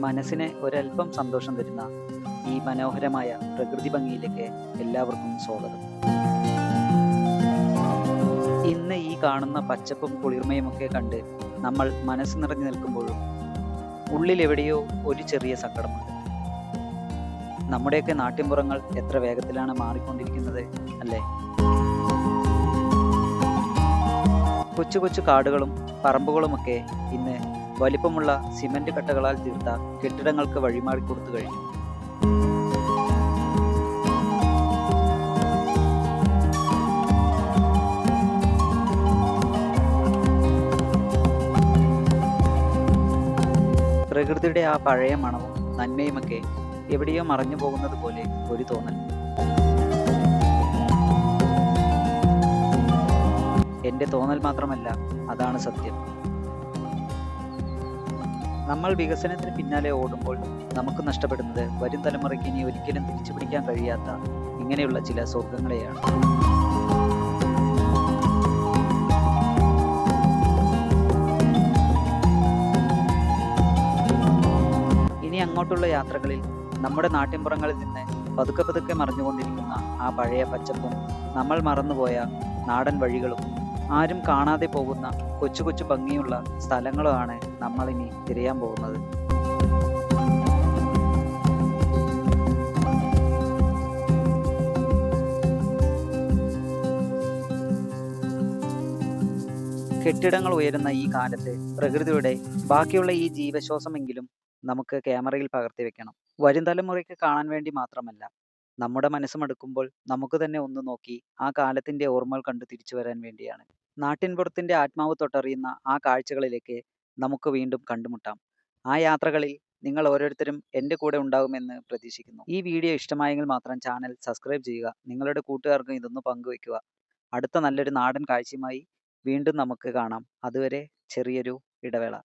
മനസ്സിന് ഒരല്പം സന്തോഷം തരുന്ന ഈ മനോഹരമായ പ്രകൃതി ഭംഗിയിലേക്ക് എല്ലാവർക്കും സ്വാഗതം. ഇന്ന് ഈ കാണുന്ന പച്ചപ്പും കുളിർമയുമൊക്കെ കണ്ട് നമ്മൾ മനസ്സ് നിറഞ്ഞു നിൽക്കുമ്പോഴും ഉള്ളിലെവിടെയോ ഒരു ചെറിയ സങ്കടമുണ്ട്. നമ്മുടെയൊക്കെ നാട്ടിൻപുറങ്ങൾ എത്ര വേഗത്തിലാണ് മാറിക്കൊണ്ടിരിക്കുന്നത് അല്ലേ? കൊച്ചു കൊച്ചു കാടുകളും പറമ്പുകളുമൊക്കെ ഇന്ന് വലിപ്പമുള്ള സിമന്റ് കട്ടകളാൽ തീർത്ത കെട്ടിടങ്ങൾക്ക് വഴിമാറിക്കൊടുത്തു കഴിഞ്ഞു. പ്രകൃതിയുടെ ആ പഴയ മണവും നന്മയുമൊക്കെ എവിടെയോ മറഞ്ഞു പോകുന്നത് പോലെ ഒരു തോന്നൽ. എൻ്റെ തോന്നൽ മാത്രമല്ല, അതാണ് സത്യം. നമ്മൾ വികസനത്തിന് പിന്നാലെ ഓടുമ്പോൾ നമുക്ക് നഷ്ടപ്പെടുന്നത് വരും തലമുറയ്ക്ക് ഇനി ഒരിക്കലും തിരിച്ചു പിടിക്കാൻ കഴിയാത്ത ഇങ്ങനെയുള്ള ചില സ്വർഗങ്ങളെയാണ്. ഇനി അങ്ങോട്ടുള്ള യാത്രകളിൽ നമ്മുടെ നാട്ടിൻപുറങ്ങളിൽ നിന്ന് പതുക്കെ പതുക്കെ മറഞ്ഞുകൊണ്ടിരിക്കുന്ന ആ പഴയ പച്ചപ്പും നമ്മൾ മറന്നുപോയ നാടൻ വഴികളും ആരും കാണാതെ പോകുന്ന കൊച്ചു കൊച്ചു ഭംഗിയുള്ള സ്ഥലങ്ങളുമാണ് നമ്മളിനി തിരയാൻ പോകുന്നത്. കെട്ടിടങ്ങൾ ഉയരുന്ന ഈ കാലത്ത് പ്രകൃതിയുടെ ബാക്കിയുള്ള ഈ ജീവശ്വാസമെങ്കിലും നമുക്ക് ക്യാമറയിൽ പകർത്തി വെക്കണം. വരും തലമുറയ്ക്ക് കാണാൻ വേണ്ടി മാത്രമല്ല, നമ്മുടെ മനസ്സുമടുക്കുമ്പോൾ നമുക്ക് തന്നെ ഒന്ന് നോക്കി ആ കാലത്തിന്റെ ഓർമ്മകൾ കണ്ട് തിരിച്ചു വരാൻ വേണ്ടിയാണ്. നാട്ടിൻപുറത്തിന്റെ ആത്മാവ് തൊട്ടറിയുന്ന ആ കാഴ്ചകളിലേക്ക് നമുക്ക് വീണ്ടും കണ്ടുമുട്ടാം. ആ യാത്രകളിൽ നിങ്ങൾ ഓരോരുത്തരും എൻ്റെ കൂടെ ഉണ്ടാകുമെന്ന് പ്രതീക്ഷിക്കുന്നു. ഈ വീഡിയോ ഇഷ്ടമായെങ്കിൽ മാത്രം ചാനൽ സബ്സ്ക്രൈബ് ചെയ്യുക. നിങ്ങളുടെ കൂട്ടുകാർക്കും ഇതൊന്ന് പങ്കുവെക്കുക. അടുത്ത നല്ലൊരു നാടൻ കാഴ്ചയുമായി വീണ്ടും നമുക്ക് കാണാം. അതുവരെ ചെറിയൊരു ഇടവേള.